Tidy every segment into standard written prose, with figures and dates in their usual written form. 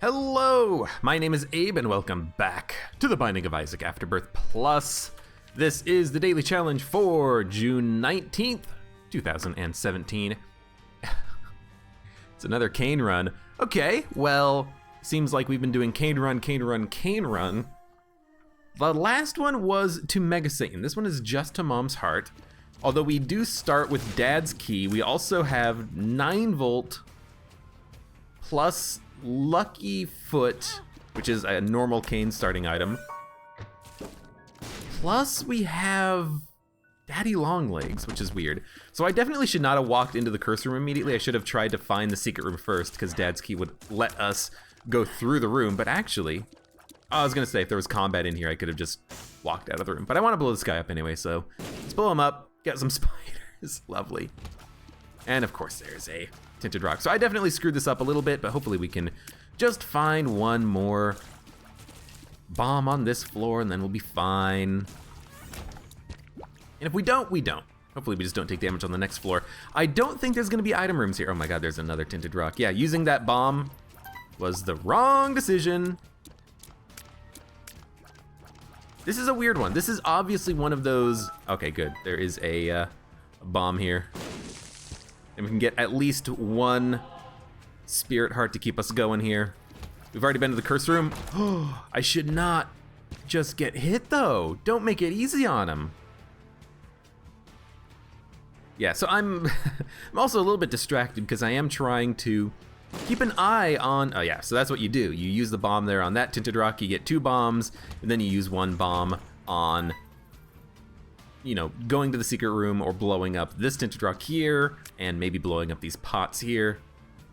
Hello, my name is Abe and welcome back to the Binding of Isaac Afterbirth Plus. This is the daily challenge for June 19th, 2017. It's another cane run. Okay, well, seems like we've been doing cane run. The last one was to Mega Satan. This one is just to Mom's Heart. Although we do start with Dad's Key, we also have 9 volt plus Lucky Foot, which is a normal cane starting item. Plus we have Daddy Longlegs, which is weird. So I definitely should not have walked into the curse room immediately. I should have tried to find the secret room first, because Dad's Key would let us go through the room. But actually, I was gonna say if there was combat in here, I could have just walked out of the room. But I want to blow this guy up anyway, so let's blow him up, get some spiders. Lovely. And of course there's a tinted rock. So I definitely screwed this up a little bit, but hopefully we can just find one more bomb on this floor and then we'll be fine. And if we don't, we don't. Hopefully we just don't take damage on the next floor. I don't think there's gonna be item rooms here. Oh my god, there's another tinted rock. Yeah, using that bomb was the wrong decision. This is a weird one. This is obviously one of those, okay, good. There is a bomb here. And we can get at least one spirit heart to keep us going here. We've already been to the curse room. Oh, I should not just get hit though. Don't make it easy on him. Yeah, so I'm also a little bit distracted because I am trying to keep an eye on, oh yeah, so that's what you do. You use the bomb there on that tinted rock, you get 2 bombs, and then you use 1 bomb on, you know, going to the secret room or blowing up this tinted rock here, and maybe blowing up these pots here.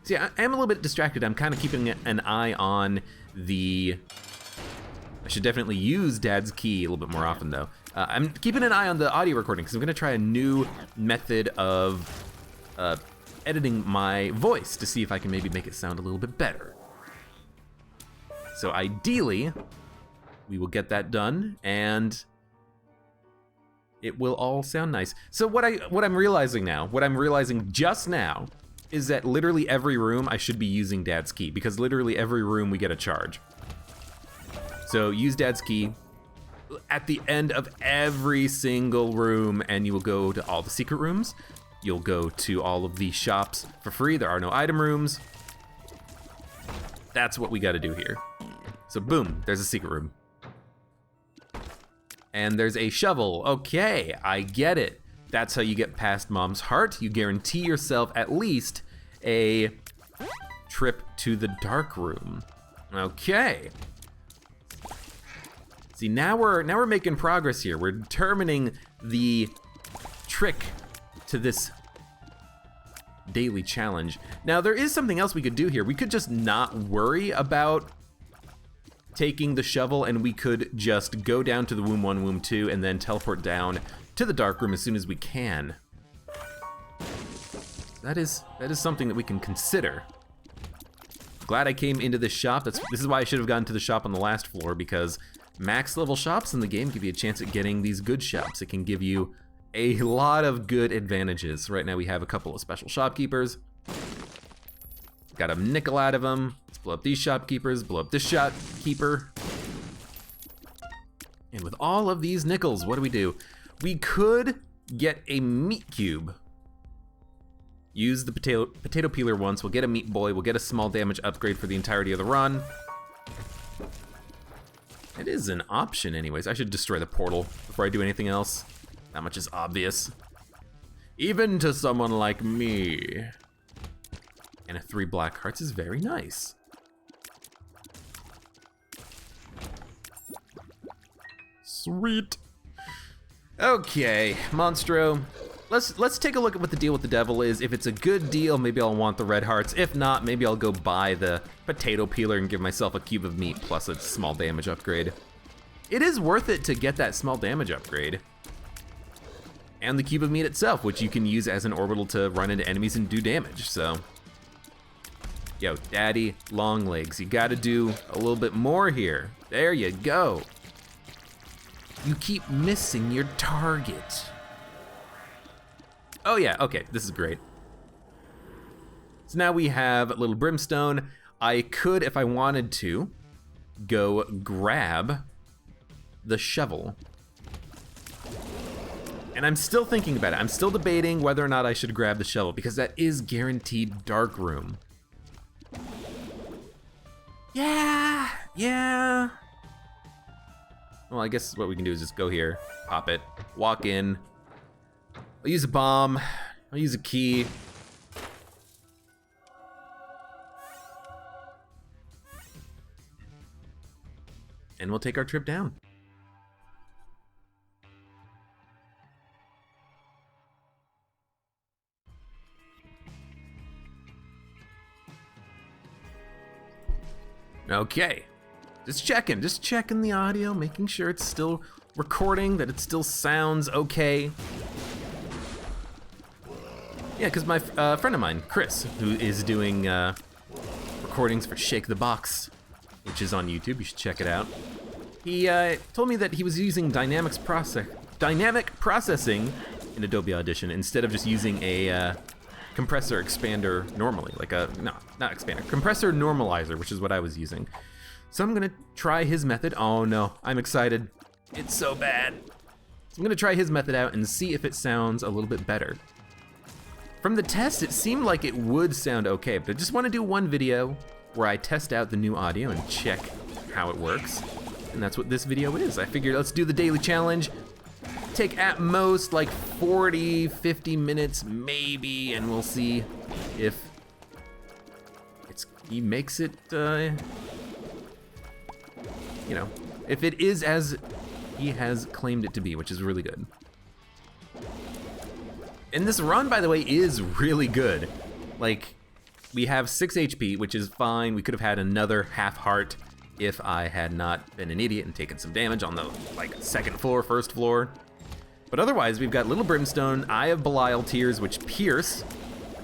So yeah, I am a little bit distracted. I'm kind of keeping an eye on the, I should definitely use Dad's Key a little bit more often though. I'm keeping an eye on the audio recording because I'm gonna try a new method of editing my voice to see if I can maybe make it sound a little bit better. So ideally, we will get that done and it will all sound nice. So what I'm realizing just now is that literally every room I should be using Dad's Key because literally every room we get a charge. So use Dad's Key at the end of every single room and you will go to all the secret rooms. You'll go to all of these shops for free. There are no item rooms. That's what we gotta do here. So boom, there's a secret room. And there's a shovel. Okay, I get it. That's how you get past Mom's Heart. You guarantee yourself at least a trip to the dark room. Okay. See, now we're making progress here. We're determining the trick to this daily challenge. Now there is something else we could do here. We could just not worry about taking the shovel and we could just go down to the womb 1, womb 2 and then teleport down to the dark room as soon as we can. That is something that we can consider. Glad I came into this shop. This is why I should have gone to the shop on the last floor because max level shops in the game give you a chance at getting these good shops. It can give you a lot of good advantages. Right now we have a couple of special shopkeepers. Got a nickel out of them. Let's blow up these shopkeepers, blow up this shopkeeper. And with all of these nickels, what do? We could get a meat cube. Use the potato peeler once, we'll get a meat boy, we'll get a small damage upgrade for the entirety of the run. It is an option anyways. I should destroy the portal before I do anything else. That much is obvious. Even to someone like me. And a 3 black hearts is very nice. Sweet. Okay, Monstro. Let's take a look at what the deal with the devil is. If it's a good deal, maybe I'll want the red hearts. If not, maybe I'll go buy the potato peeler and give myself a cube of meat plus a small damage upgrade. It is worth it to get that small damage upgrade. And the cube of meat itself, which you can use as an orbital to run into enemies and do damage, so. Yo, Daddy Longlegs, you gotta do a little bit more here. There you go. You keep missing your target. Oh yeah, okay, this is great. So now we have a little brimstone. I could, if I wanted to, go grab the shovel. And I'm still thinking about it. I'm still debating whether or not I should grab the shovel, because that is guaranteed dark room. Yeah. Well, I guess what we can do is just go here, pop it, walk in. I'll use a bomb, I'll use a key. And we'll take our trip down. Okay, just checking the audio, making sure it's still recording, that it still sounds okay. Yeah, because my friend of mine, Chris, who is doing recordings for Shake the Box, which is on YouTube, you should check it out. He told me that he was using dynamic processing in Adobe Audition instead of just using a compressor expander normally, like a, no, not expander, compressor normalizer, which is what I was using. So I'm gonna try his method. Oh no, I'm excited. It's so bad. So I'm gonna try his method out and see if it sounds a little bit better. From the test, it seemed like it would sound okay, but I just wanna do one video where I test out the new audio and check how it works. And that's what this video is. I figured let's do the daily challenge. Take at most like 40, 50 minutes maybe, and we'll see if he makes it, you know, if it is as he has claimed it to be, which is really good. And this run, by the way, is really good. Like, we have 6 HP, which is fine. We could have had another half heart if I had not been an idiot and taken some damage on the, like, second floor, first floor. But otherwise, we've got Little Brimstone, Eye of Belial Tears, which pierce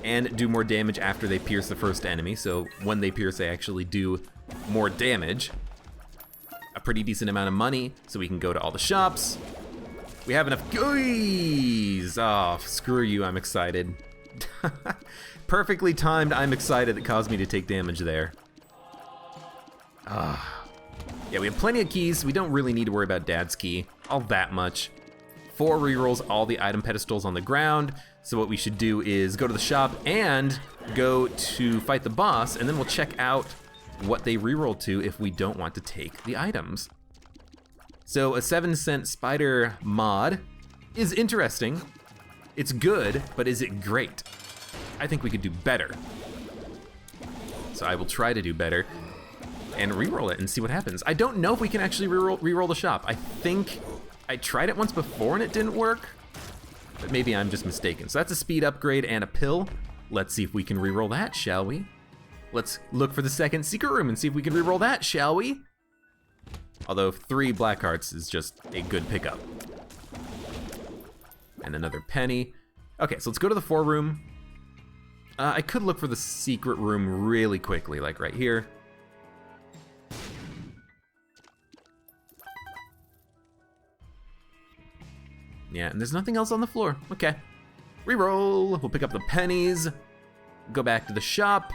and do more damage after they pierce the first enemy. So when they pierce, they actually do more damage. A pretty decent amount of money, so we can go to all the shops. We have enough goodies! Oh, screw you, I'm excited. Perfectly timed, I'm excited, that caused me to take damage there. Yeah, we have plenty of keys. We don't really need to worry about Dad's key all that much. 4 rerolls all the item pedestals on the ground. So what we should do is go to the shop and go to fight the boss, and then we'll check out what they reroll to if we don't want to take the items. So a 7-cent spider mod is interesting. It's good, but is it great? I think we could do better. So I will try to do better and reroll it and see what happens. I don't know if we can actually reroll the shop. I think I tried it once before and it didn't work, but maybe I'm just mistaken. So that's a speed upgrade and a pill. Let's see if we can reroll that, shall we? Let's look for the second secret room and see if we can reroll that, shall we? Although 3 black hearts is just a good pickup. And another penny. Okay, so let's go to the 4 room. I could look for the secret room really quickly, like right here. Yeah, and there's nothing else on the floor. Okay. Reroll. We'll pick up the pennies. Go back to the shop.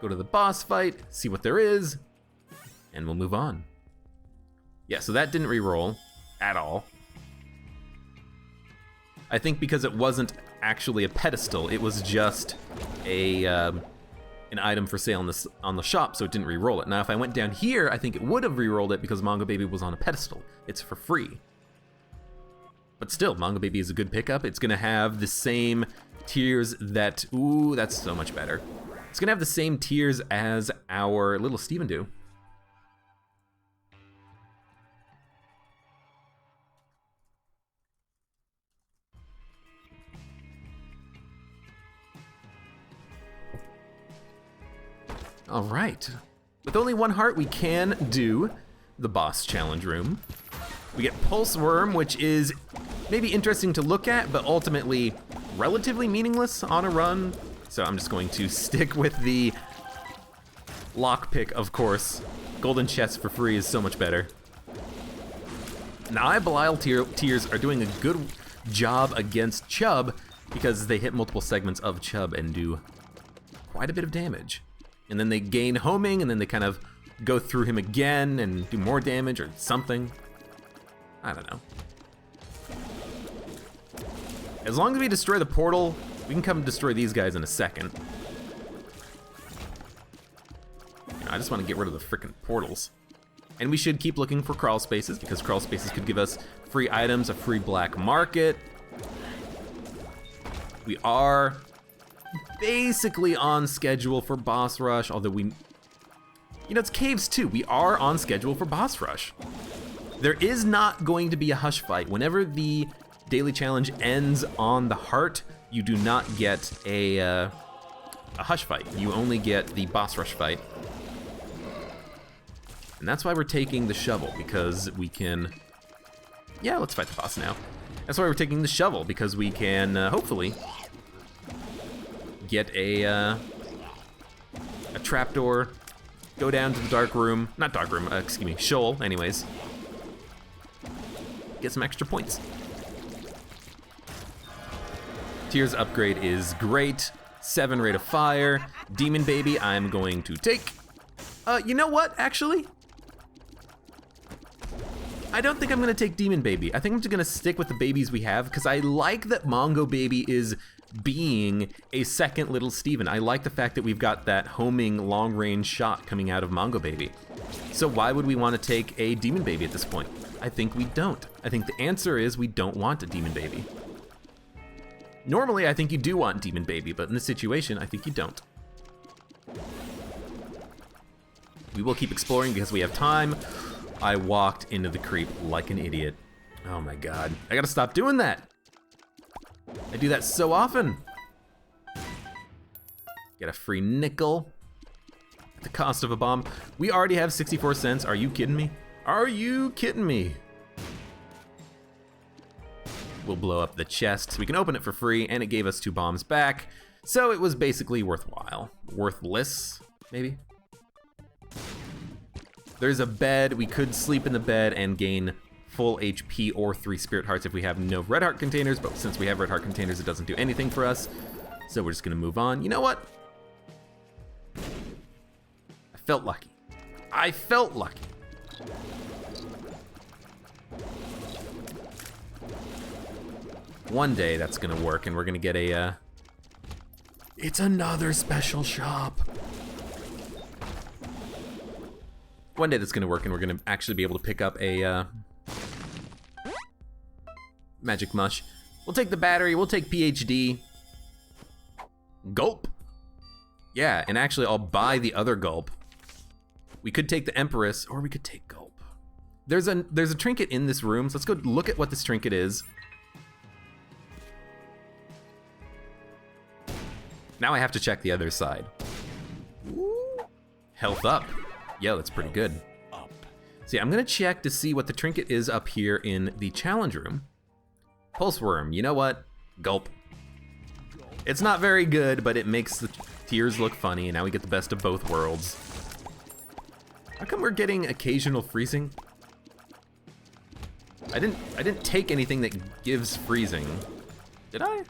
Go to the boss fight. See what there is. And we'll move on. Yeah, so that didn't reroll at all. I think because it wasn't actually a pedestal, it was just a an item for sale on the shop, so it didn't reroll it. Now, if I went down here, I think it would have rerolled it because Manga Baby was on a pedestal. It's for free. But still, Manga Baby is a good pickup. It's gonna have the same tiers that, ooh, that's so much better. It's gonna have the same tiers as our little Steven do. All right, with only 1 heart, we can do the boss challenge room. We get Pulse Worm, which is maybe interesting to look at, but ultimately relatively meaningless on a run. So I'm just going to stick with the lockpick, of course. Golden chest for free is so much better. Now, Eye of Belial Tears are doing a good job against Chub because they hit multiple segments of Chub and do quite a bit of damage. and then they gain homing, and then they kind of go through him again and do more damage or something. I don't know. As long as we destroy the portal, we can come destroy these guys in a second. You know, I just want to get rid of the frickin' portals. And we should keep looking for crawl spaces, because crawl spaces could give us free items, a free black market. We are basically on schedule for boss rush, although we... You know, it's caves too. We are on schedule for boss rush. There is not going to be a hush fight. Whenever the daily challenge ends on the heart, you do not get a hush fight. You only get the boss rush fight. And that's why we're taking the shovel, because we can... Yeah, let's fight the boss now. That's why we're taking the shovel, because we can, hopefully, get a trapdoor, go down to the dark room, not dark room, excuse me, shoal, anyways. Get some extra points. Tears upgrade is great. 7 rate of fire. Demon baby, I'm going to take. You know what, actually? I don't think I'm gonna take Demon Baby. I think I'm just gonna stick with the babies we have, because I like that Mongo Baby is being a second Little Steven. I like the fact that we've got that homing long-range shot coming out of Mongo Baby. So why would we want to take a Demon Baby at this point? I think we don't. I think the answer is we don't want a Demon Baby. Normally, I think you do want Demon Baby, but in this situation, I think you don't. We will keep exploring because we have time. I walked into the creep like an idiot. Oh my god. I gotta stop doing that. I do that so often. Get a free nickel at the cost of a bomb. We already have 64 cents. Are you kidding me? Are you kidding me? We'll blow up the chest. We can open it for free, and it gave us 2 bombs back. So it was basically worthwhile. Worthless, maybe? There's a bed. We could sleep in the bed and gain full HP or 3 spirit hearts if we have no red heart containers, but since we have red heart containers, it doesn't do anything for us. So we're just gonna move on. You know what? I felt lucky. I felt lucky. One day that's gonna work and we're gonna get a, it's another special shop. One day that's gonna work and we're gonna actually be able to pick up a magic mush. We'll take the battery, we'll take PhD. Gulp. Yeah, and actually I'll buy the other gulp. We could take the Empress, or we could take gulp. There's a trinket in this room, so let's go look at what this trinket is. Now I have to check the other side. Ooh. Health up. Yo, that's pretty good. See, I'm gonna check to see what the trinket is up here in the challenge room. Pulse worm, you know what? Gulp. It's not very good, but it makes the tears look funny, and now we get the best of both worlds. How come we're getting occasional freezing? I didn't take anything that gives freezing. Did I?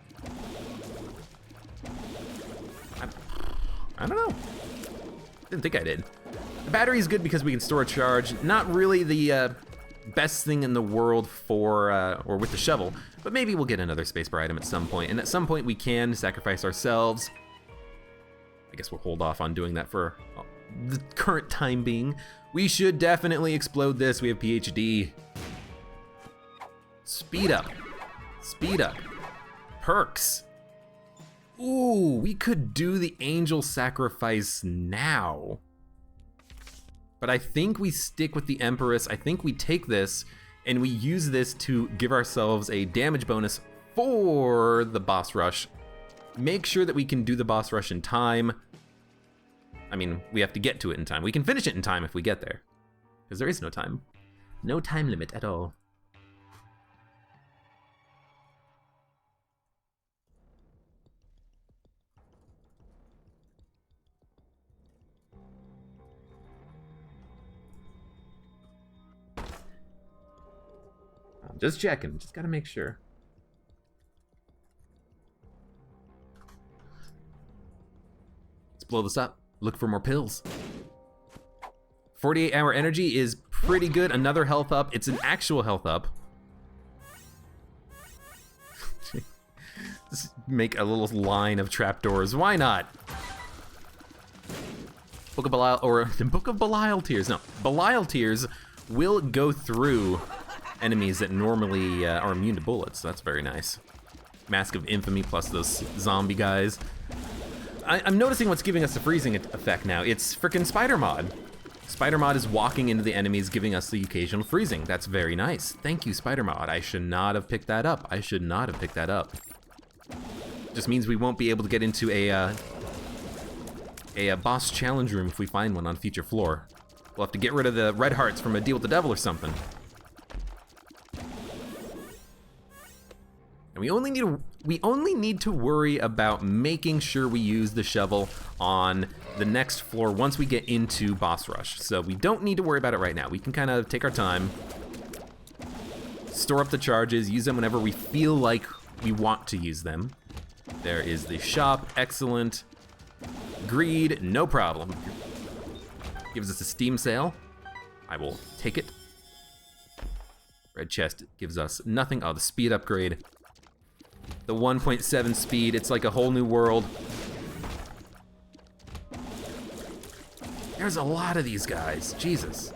I don't know. Didn't think I did. The battery is good because we can store a charge. Not really the best thing in the world for, or with the shovel, but maybe we'll get another spacebar item at some point. And at some point we can sacrifice ourselves. I guess we'll hold off on doing that for the current time being. We should definitely explode this. We have PhD. Speed up. Speed up. Perks. Ooh, we could do the angel sacrifice now. But I think we stick with the Empress. I think we take this and we use this to give ourselves a damage bonus for the boss rush. Make sure that we can do the boss rush in time. I mean, we have to get to it in time. We can finish it in time if we get there, because there is no time. No time limit at all. Just checking, just gotta make sure. Let's blow this up. look for more pills. 48-hour energy is pretty good. Another health up. It's an actual health up. Just make a little line of trapdoors. Why not? Book of Belial, or the Book of Belial Tears. No, Belial Tears will go through enemies that normally are immune to bullets. That's very nice. Mask of Infamy plus those zombie guys. I'm noticing what's giving us the freezing effect now. It's frickin' Spider Mod. Spider Mod is walking into the enemies, giving us the occasional freezing. That's very nice. Thank you, Spider Mod. I should not have picked that up. I should not have picked that up. Just means we won't be able to get into a boss challenge room if we find one on future floor. We'll have to get rid of the red hearts from a Deal with the Devil or something. And we only need to worry about making sure we use the shovel on the next floor once we get into boss rush. So we don't need to worry about it right now. We can kind of take our time, store up the charges, use them whenever we feel like we want to use them. There is the shop, excellent. Greed, no problem. Gives us a Steam sale. I will take it. Red chest gives us nothing. Oh, the speed upgrade. The 1.7 speed, it's like a whole new world. There's a lot of these guys, Jesus.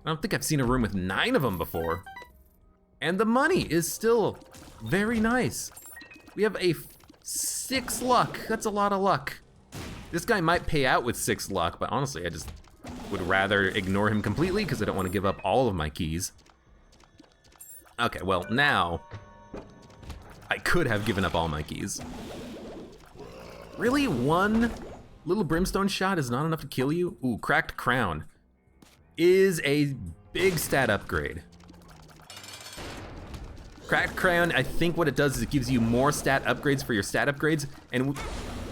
I don't think I've seen a room with 9 of them before. And the money is still very nice. We have a 6 luck, that's a lot of luck. This guy might pay out with 6 luck, but honestly, I just would rather ignore him completely because I don't want to give up all of my keys. Okay, well now, I could have given up all my keys. Really, one little brimstone shot is not enough to kill you? Ooh, Cracked Crown is a big stat upgrade. Cracked Crown, I think what it does is it gives you more stat upgrades for your stat upgrades, and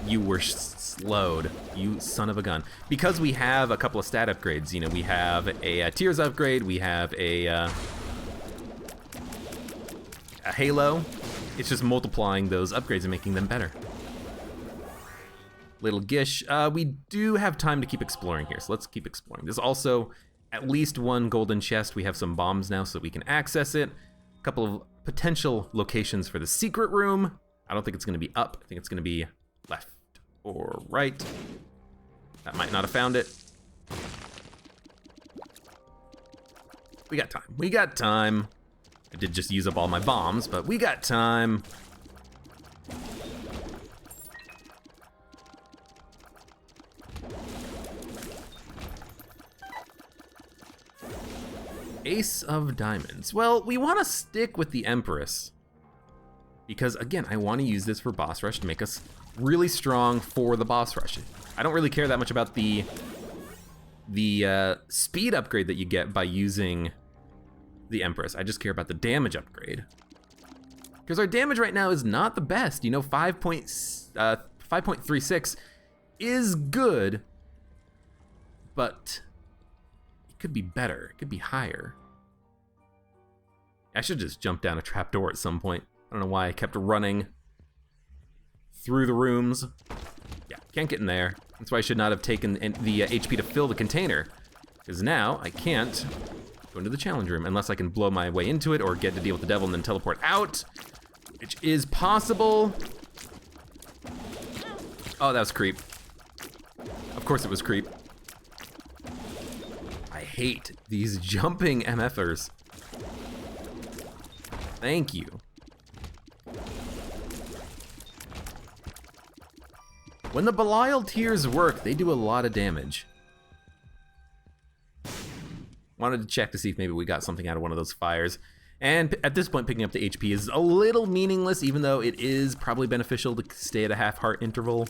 you were slowed, you son of a gun. Because we have a couple of stat upgrades, you know, we have a Tears upgrade, we have a Halo. It's just multiplying those upgrades and making them better. Little Gish. We do have time to keep exploring here, so let's keep exploring. There's also at least one golden chest. We have some bombs now so we can access it. A couple of potential locations for the secret room. I don't think it's gonna be up. I think it's gonna be left or right. That might not have found it. We got time. We got time. I did just use up all my bombs, but we got time. Ace of Diamonds. Well, we want to stick with the Empress because, again, I want to use this for boss rush to make us really strong for the boss rush. I don't really care that much about the speed upgrade that you get by using the Empress. I just care about the damage upgrade. Because our damage right now is not the best. You know, 5.36 is good, but it could be better. It could be higher. I should just jump down a trapdoor at some point. I don't know why I kept running through the rooms. Yeah, can't get in there. That's why I should not have taken the HP to fill the container. Because now I can't go into the challenge room unless I can blow my way into it or get to deal with the devil and then teleport out, which is possible. Oh, that was creep. Of course it was creep. I hate these jumping MFers. Thank you. When the Belial Tears work, they do a lot of damage. Wanted to check to see if maybe we got something out of one of those fires. And at this point, picking up the HP is a little meaningless, even though it is probably beneficial to stay at a half-heart interval.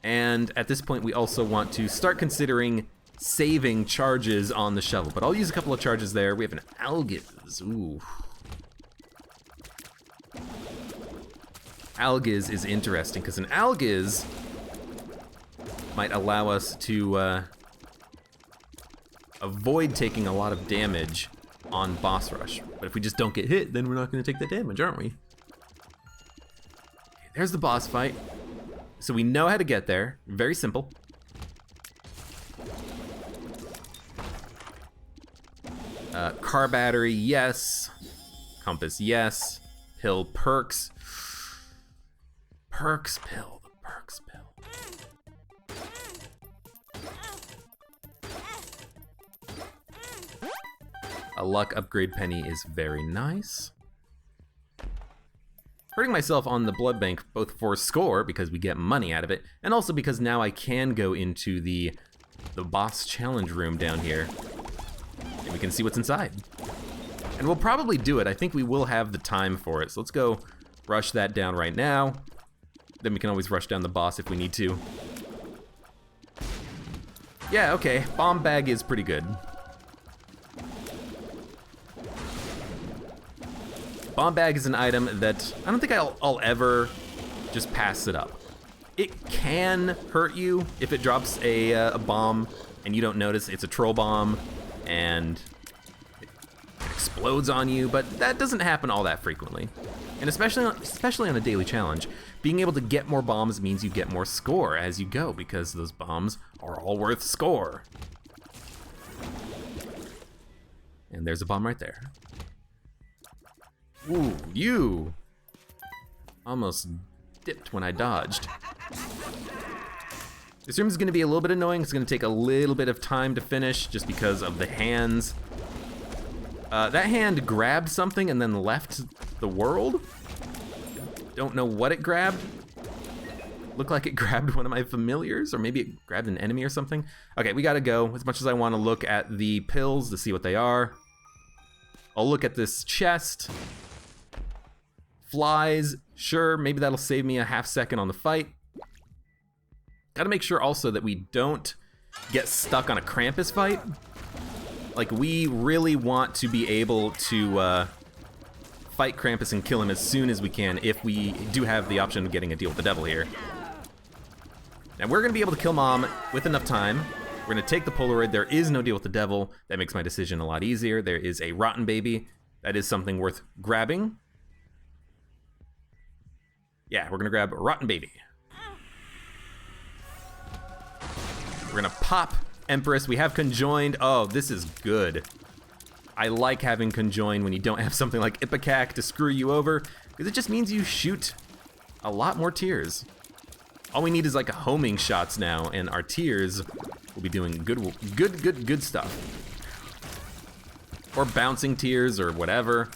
And at this point, we also want to start considering saving charges on the shovel. But I'll use a couple of charges there. We have an Algiz. Ooh. Algiz is interesting, because an Algiz might allow us to avoid taking a lot of damage on boss rush. But if we just don't get hit, then we're not going to take that damage, aren't we? There's the boss fight. So we know how to get there. Very simple. Car battery, yes. Compass, yes. Pill, perks. Perks pill, the perks pill. A luck upgrade penny is very nice. Hurting myself on the blood bank both for score, because we get money out of it, and also because now I can go into the boss challenge room down here. And we can see what's inside. And we'll probably do it. I think we will have the time for it. So let's go rush that down right now. Then we can always rush down the boss if we need to. Yeah, okay. Bomb bag is pretty good. Bomb bag is an item that I don't think I'll ever just pass it up. It can hurt you if it drops a bomb and you don't notice it's a troll bomb and it explodes on you, but that doesn't happen all that frequently. And especially on a daily challenge, being able to get more bombs means you get more score as you go, because those bombs are all worth score. And there's a bomb right there. Ooh, you almost dipped when I dodged. This room is going to be a little bit annoying. It's going to take a little bit of time to finish just because of the hands. That hand grabbed something and then left the world. Don't know what it grabbed. Looked like it grabbed one of my familiars, or maybe it grabbed an enemy or something. Okay, we gotta go. As much as I want to look at the pills to see what they are, I'll look at this chest. Flies, sure, maybe that'll save me a half second on the fight. Gotta make sure also that we don't get stuck on a Krampus fight. Like, we really want to be able to fight Krampus and kill him as soon as we can if we do have the option of getting a deal with the devil here. Now we're gonna be able to kill Mom with enough time. We're gonna take the Polaroid. There is no deal with the devil. That makes my decision a lot easier. There is a rotten baby. That is something worth grabbing. Yeah, we're gonna grab rotten baby. We're gonna pop Empress. We have conjoined. Oh, this is good. I like having conjoined when you don't have something like Ipecac to screw you over, because it just means you shoot a lot more tears. All we need is like a homing shots now, and our tears will be doing good stuff. Or bouncing tears or whatever.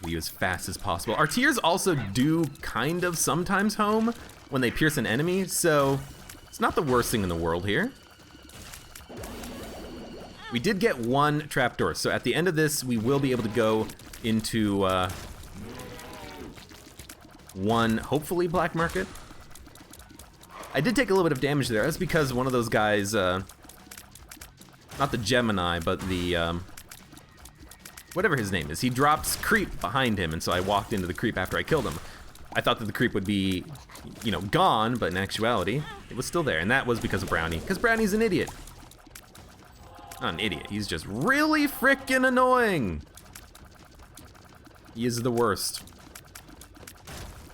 We as fast as possible. Our tears also do kind of sometimes home when they pierce an enemy, so it's not the worst thing in the world here. We did get one trapdoor, so at the end of this, we will be able to go into one, hopefully, black market. I did take a little bit of damage there. That's because one of those guys, not the Gemini, but the, whatever his name is, he drops creep behind him, and so I walked into the creep after I killed him. I thought that the creep would be, you know, gone, but in actuality, it was still there, and that was because of Brownie, because Brownie's an idiot. Not an idiot, he's just really frickin' annoying. He is the worst.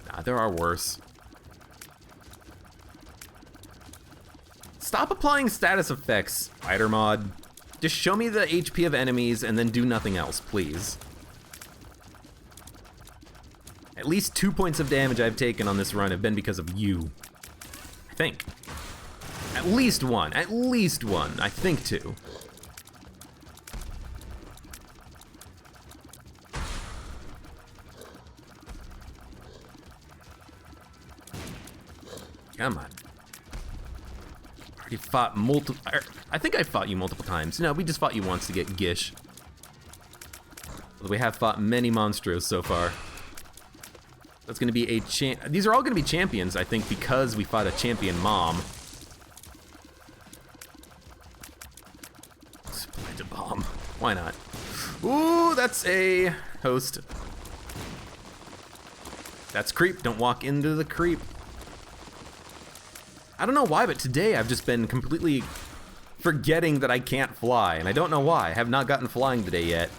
Nah, there are worse. Stop applying status effects, Spider Mod. Just show me the HP of enemies and then do nothing else, please. At least 2 points of damage I've taken on this run have been because of you. I think. At least one. At least one. I think 2. Come on. Already fought multiple. I think I fought you multiple times. No, we just fought you once to get Gish. We have fought many monstros so far. That's gonna be a these are all gonna be champions, I think, because we fought a champion mom. Let's plant a bomb. Why not? Ooh, that's a host. That's creep. Don't walk into the creep. I don't know why, but today I've just been completely forgetting that I can't fly, and I don't know why. I have not gotten flying today yet.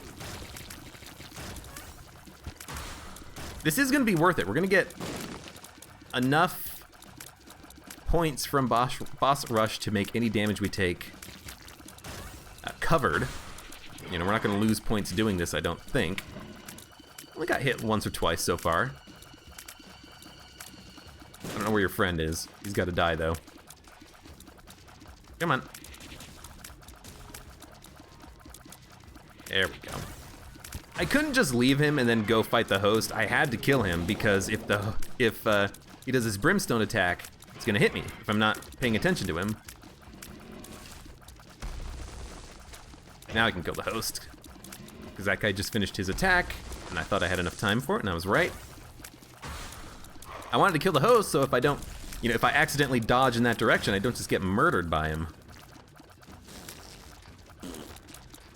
This is going to be worth it. We're going to get enough points from boss rush to make any damage we take covered. You know, we're not going to lose points doing this, I don't think. Only got hit once or twice so far. I don't know where your friend is. He's got to die, though. Come on. There we go. I couldn't just leave him and then go fight the host. I had to kill him because if he does his brimstone attack, it's gonna hit me if I'm not paying attention to him. Now I can kill the host because that guy just finished his attack, and I thought I had enough time for it, and I was right. I wanted to kill the host, so if I don't, you know, if I accidentally dodge in that direction, I don't just get murdered by him.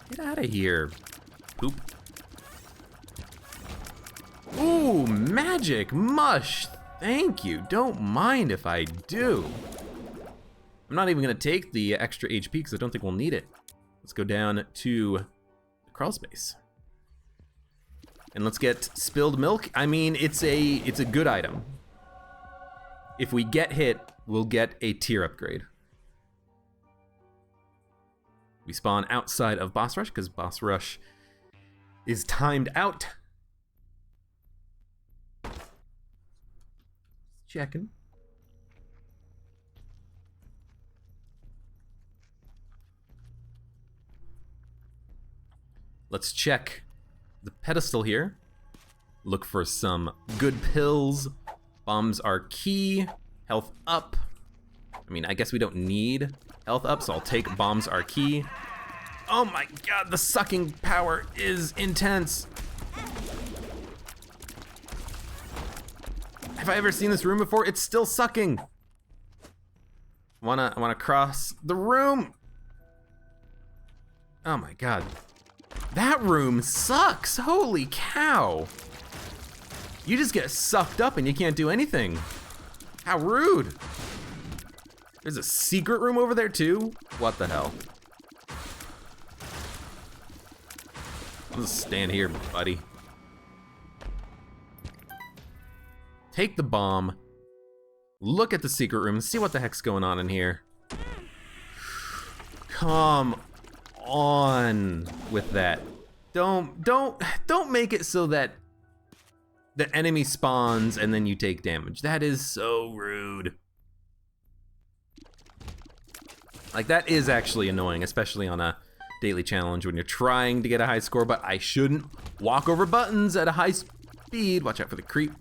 Get out of here, poop. Ooh, magic mush. Thank you. Don't mind if I do. I'm not even gonna take the extra HP because I don't think we'll need it. Let's go down to the crawl space. And let's get spilled milk. I mean, it's a good item. If we get hit, we'll get a tier upgrade. We spawn outside of boss rush because boss rush is timed out. Checking. Let's check the pedestal here. Look for some good pills. Bombs are key. Health up. I mean, I guess we don't need health up, so I'll take bombs are key. Oh my god, the sucking power is intense. Have I ever seen this room before? It's still sucking. I wanna cross the room. Oh my god. That room sucks, holy cow. You just get sucked up and you can't do anything. How rude. There's a secret room over there too? What the hell? I'll just stand here, buddy. Take the bomb. Look at the secret room. See what the heck's going on in here. Come on with that. Don't make it so that the enemy spawns and then you take damage. That is so rude. Like, that is actually annoying, especially on a daily challenge when you're trying to get a high score, but I shouldn't walk over buttons at a high speed. Watch out for the creep.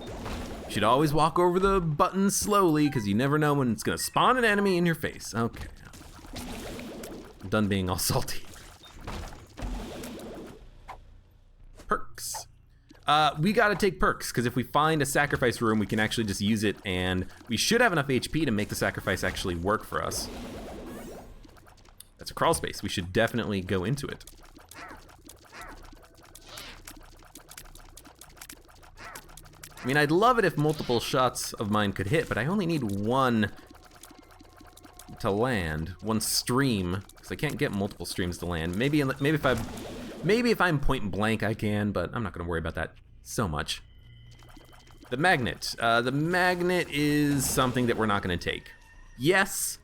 You should always walk over the buttons slowly because you never know when it's gonna spawn an enemy in your face. Okay. I'm done being all salty. Perks. We gotta take perks, because if we find a sacrifice room, we can actually just use it, and we should have enough HP to make the sacrifice actually work for us. That's a crawl space. We should definitely go into it. I mean, I'd love it if multiple shots of mine could hit, but I only need one to land, one stream, because I can't get multiple streams to land. Maybe if I'm point blank, I can, but I'm not gonna worry about that so much. The magnet. The magnet is something that we're not gonna take. Yes,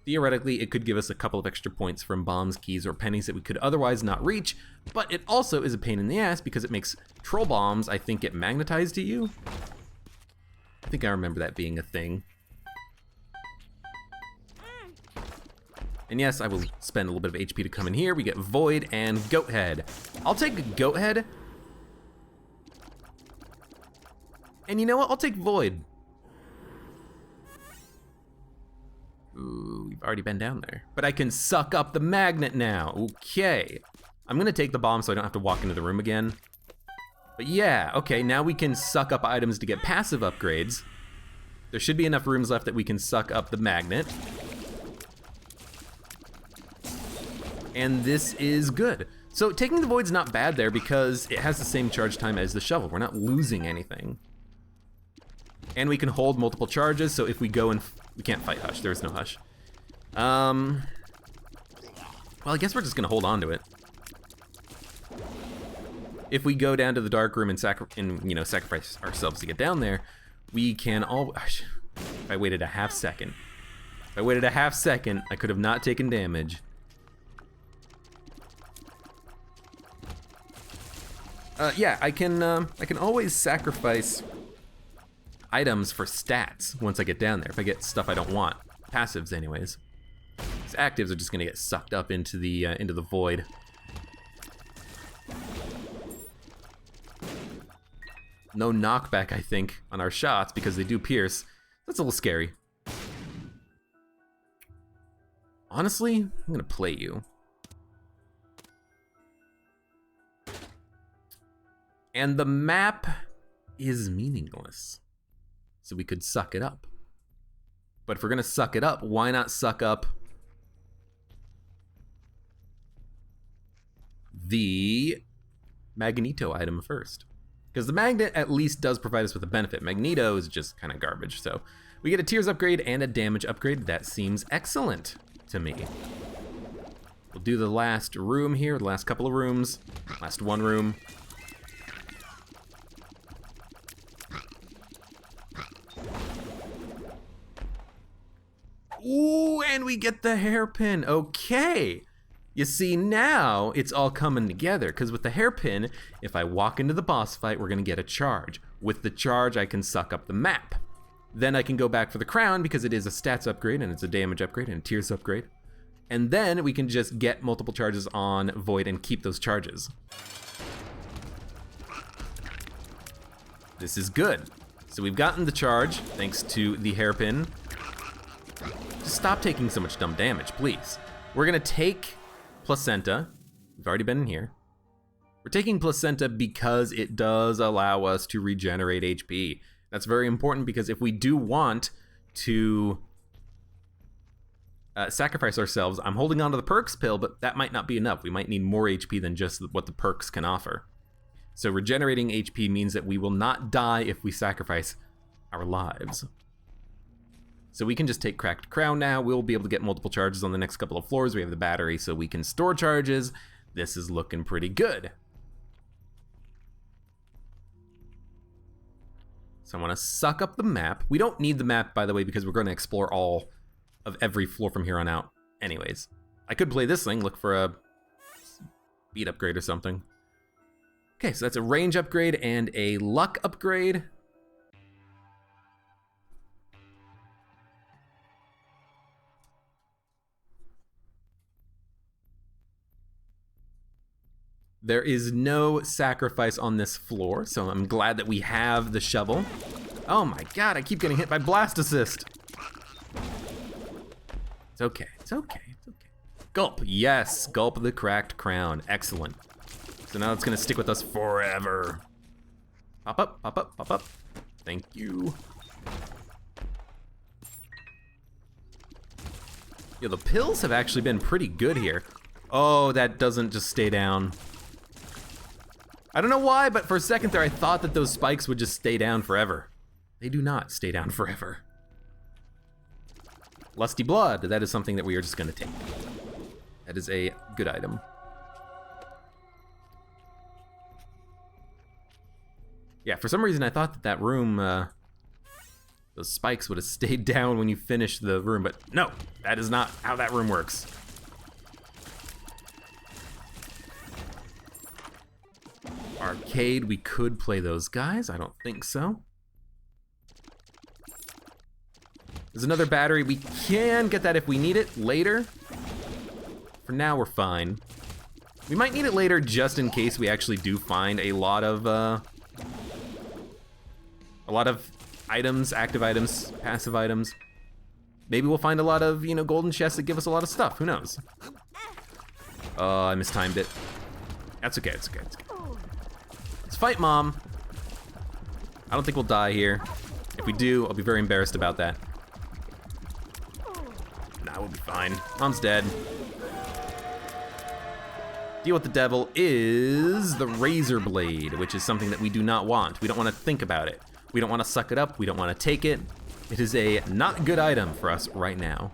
theoretically, it could give us a couple of extra points from bombs, keys, or pennies that we could otherwise not reach, but it also is a pain in the ass because it makes troll bombs, I think, get magnetized to you. I think I remember that being a thing. And yes, I will spend a little bit of HP to come in here. We get Void and Goat Head. I'll take Goat Head. And you know what? I'll take Void. Ooh, we've already been down there. But I can suck up the magnet now. Okay. I'm gonna take the bomb so I don't have to walk into the room again. But yeah, okay, now we can suck up items to get passive upgrades. There should be enough rooms left that we can suck up the magnet. And this is good. So taking the Void's not bad there because it has the same charge time as the shovel. We're not losing anything. And we can hold multiple charges, so if we go and we can't fight Hush, there is no Hush. Well, I guess we're just gonna hold on to it. if we go down to the dark room and sacrifice ourselves to get down there, we can all. If I waited a half second, I could have not taken damage. Yeah, I can always sacrifice items for stats once I get down there. If I get stuff I don't want, passives anyways. These actives are just gonna get sucked up into the void. No knockback, I think, on our shots because they do pierce. That's a little scary. Honestly, I'm gonna play you. And the map is meaningless. So we could suck it up. But if we're gonna suck it up, why not suck up the Magneto item first? Because the magnet at least does provide us with a benefit. Magneto is just kind of garbage. So we get a tears upgrade and a damage upgrade. That seems excellent to me. We'll do the last room here, the last couple of rooms, last one room. Ooh, and we get the hairpin. Okay. You see, now it's all coming together, because with the hairpin, if I walk into the boss fight, we're gonna get a charge. With the charge, I can suck up the map. Then I can go back for the crown, because it is a stats upgrade, and it's a damage upgrade, and a tears upgrade. And then we can just get multiple charges on Void and keep those charges. This is good. So we've gotten the charge, thanks to the hairpin. Just stop taking so much dumb damage, please. We're gonna take Placenta. We've already been in here. We're taking Placenta because it does allow us to regenerate HP. That's very important because if we do want to sacrifice ourselves, I'm holding on to the perks pill, but that might not be enough. We might need more HP than just what the perks can offer. So regenerating HP means that we will not die if we sacrifice our lives. So we can just take Cracked Crown now. We'll be able to get multiple charges on the next couple of floors. We have the battery so we can store charges. This is looking pretty good. So I want to suck up the map. We don't need the map, by the way, because we're going to explore all of every floor from here on out anyways. I could play this thing, look for a speed upgrade or something. Okay, so that's a range upgrade and a luck upgrade. There is no sacrifice on this floor, so I'm glad that we have the shovel. Oh my god, I keep getting hit by blast assist. It's okay, it's okay, it's okay. Gulp, yes, gulp the Cracked Crown, excellent. So now it's gonna stick with us forever. Pop up, pop up, pop up. Thank you. Yeah, the pills have actually been pretty good here. Oh, that doesn't just stay down. I don't know why, but for a second there I thought that those spikes would just stay down forever. They do not stay down forever. Lusty Blood, that is something that we are just gonna take. That is a good item. Yeah, for some reason I thought that that room, those spikes would have stayed down when you finished the room, but no, that is not how that room works. Arcade, we could play those guys. I don't think so. There's another battery. We can get that if we need it later. For now, we're fine. We might need it later just in case we actually do find a lot of items, active items, passive items. Maybe we'll find a lot of, you know, golden chests that give us a lot of stuff. Who knows? Oh, I mistimed it. That's okay, it's okay, it's okay. Let's fight Mom. I don't think we'll die here. If we do, I'll be very embarrassed about that. Nah, we'll be fine. Mom's dead. Deal with the devil is the Razor Blade, which is something that we do not want. We don't want to think about it. We don't want to suck it up. We don't want to take it. It is a not good item for us right now.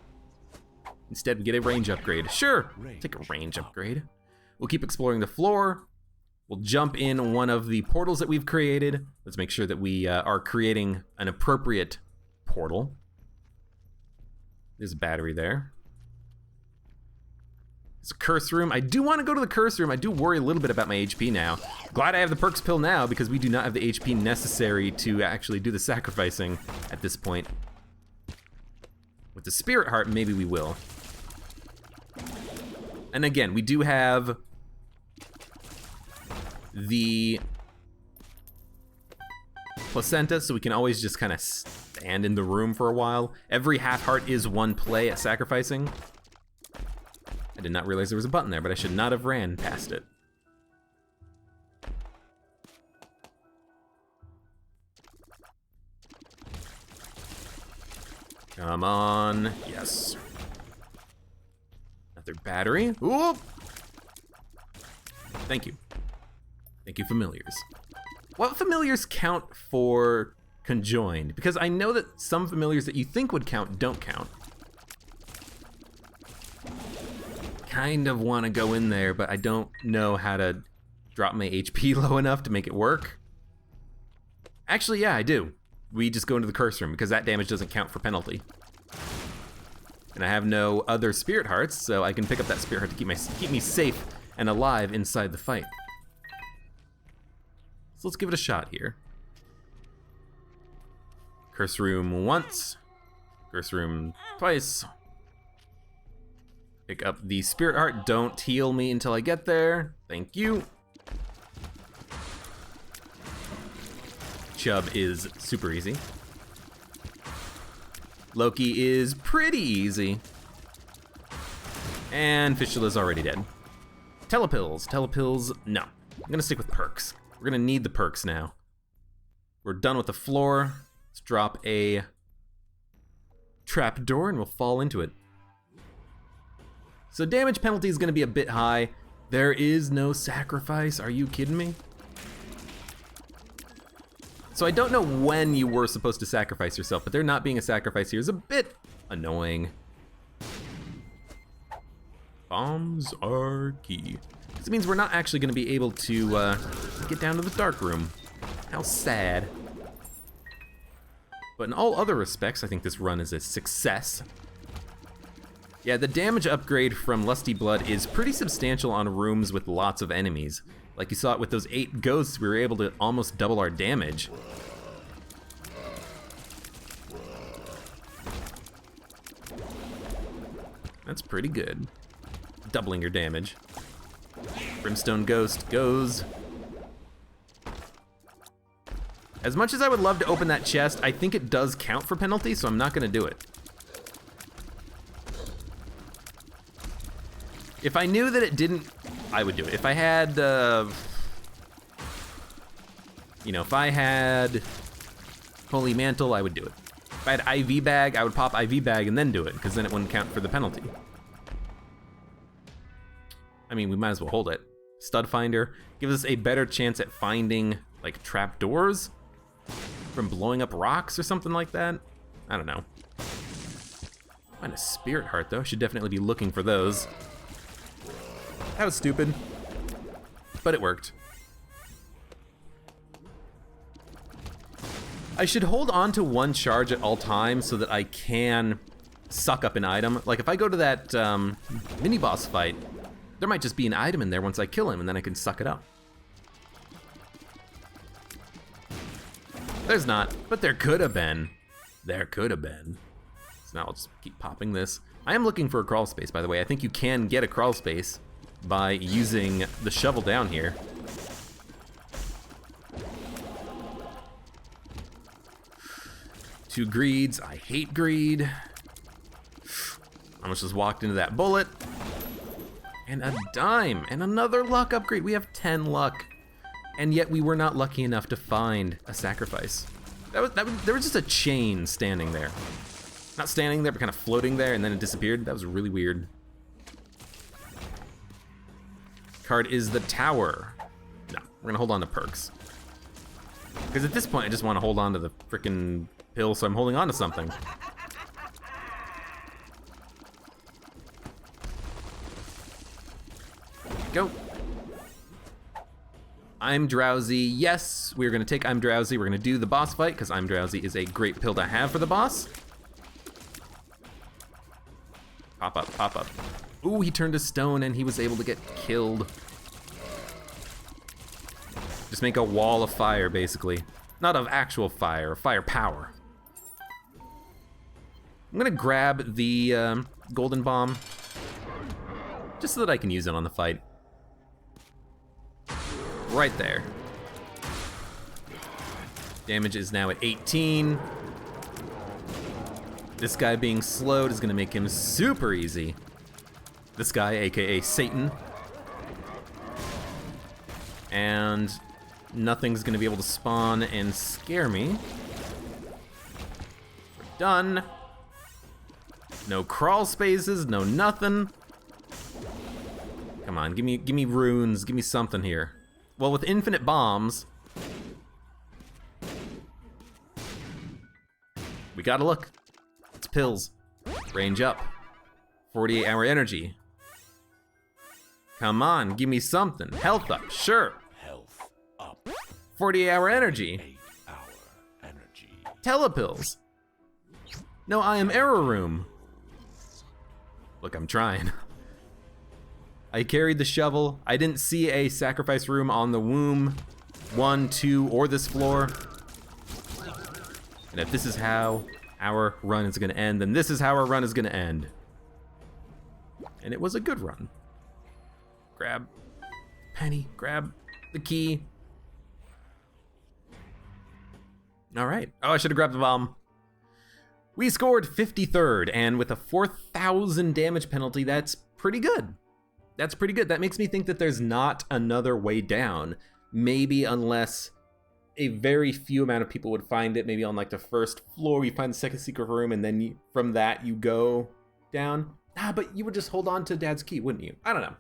Instead, we get a range upgrade. Sure, take a range upgrade. We'll keep exploring the floor. We'll jump in one of the portals that we've created. Let's make sure that we are creating an appropriate portal. There's a battery there. It's a curse room. I do want to go to the curse room. I do worry a little bit about my HP now. Glad I have the perks pill now because we do not have the HP necessary to actually do the sacrificing at this point. With the spirit heart, maybe we will. And again, we do have the placenta, so we can always just kind of stand in the room for a while. Every half heart is one play at sacrificing. I did not realize there was a button there, but I should not have ran past it. Come on, yes. Another battery. Oop! Thank you. Thank you, familiars. What familiars count for conjoined? Because I know that some familiars that you think would count don't count. Kind of want to go in there, but I don't know how to drop my HP low enough to make it work. Actually, yeah, I do. We just go into the curse room because that damage doesn't count for penalty. And I have no other spirit hearts, so I can pick up that spirit heart to keep me safe and alive inside the fight. So let's give it a shot here. Curse room once. Curse room twice. Pick up the spirit heart. Don't heal me until I get there. Thank you. Chub is super easy. Loki is pretty easy. And Fistula's already dead. Telepills. Telepills, no. I'm gonna stick with perks. We're gonna need the perks now. We're done with the floor. Let's drop a trapdoor and we'll fall into it. So damage penalty is gonna be a bit high. There is no sacrifice, are you kidding me? So I don't know when you were supposed to sacrifice yourself, but there not being a sacrifice here is a bit annoying. Bombs are key. This means we're not actually gonna be able to get down to the dark room. How sad. But in all other respects, I think this run is a success. Yeah, the damage upgrade from Lusty Blood is pretty substantial on rooms with lots of enemies. Like you saw it with those 8 ghosts, we were able to almost double our damage. That's pretty good. Doubling your damage. Brimstone Ghost goes. As much as I would love to open that chest, I think it does count for penalty, so I'm not gonna do it. If I knew that it didn't, I would do it. If I had, you know, if I had Holy Mantle, I would do it. If I had IV Bag, I would pop IV Bag and then do it, because then it wouldn't count for the penalty. I mean, we might as well hold it. Stud Finder gives us a better chance at finding, like, trapdoors from blowing up rocks or something like that. I don't know. Find a Spirit Heart, though. Should definitely be looking for those. That was stupid, but it worked. I should hold on to one charge at all times so that I can suck up an item. Like if I go to that mini-boss fight, there might just be an item in there once I kill him and then I can suck it up. There's not, but there could have been. There could have been. So now I'll just keep popping this. I am looking for a crawl space, by the way. I think you can get a crawl space by using the shovel down here. Two greeds. I hate greed. Almost just walked into that bullet. And a dime. And another luck upgrade. We have 10 luck. And yet we were not lucky enough to find a sacrifice. There was just a chain standing there. Not standing there, but kind of floating there, and then it disappeared. That was really weird. Card is the tower. No, we're gonna hold on to perks. Because at this point, I just want to hold on to the frickin' pill, so I'm holding on to something. Go. I'm drowsy. Yes, we're gonna take I'm drowsy. We're gonna do the boss fight because I'm drowsy is a great pill to have for the boss. Pop up, pop up. Ooh, he turned to stone and he was able to get killed. Just make a wall of fire, basically. Not of actual fire, fire power. I'm gonna grab the golden bomb, just so that I can use it on the fight. Right there. Damage is now at 18. This guy being slowed is gonna make him super easy. This guy, aka Satan. And nothing's gonna be able to spawn and scare me. We're done. No crawl spaces, no nothing. Come on, give me runes, give me something here. Well, with infinite bombs, we gotta look. It's pills. Range up. 48-hour energy. Come on, give me something. Health up, sure. Health up. 48-hour energy. 8-hour energy. Telepills. No, I am error room. Look, I'm trying. I carried the shovel. I didn't see a sacrifice room on the womb, 1, 2, or this floor. And if this is how our run is gonna end, then this is how our run is gonna end. And it was a good run. Grab penny, grab the key. All right. Oh, I should have grabbed the bomb. We scored 53rd, and with a 4,000 damage penalty, that's pretty good. That's pretty good. That makes me think that there's not another way down. Maybe unless a very few amount of people would find it. Maybe on like the first floor, you find the second secret room, and then from that you go down. But you would just hold on to Dad's key, wouldn't you? I don't know.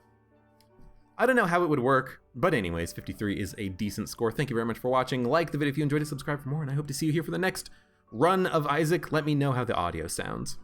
I don't know how it would work, but anyways, 53 is a decent score. Thank you very much for watching. Like the video if you enjoyed it, subscribe for more, and I hope to see you here for the next run of Isaac. Let me know how the audio sounds.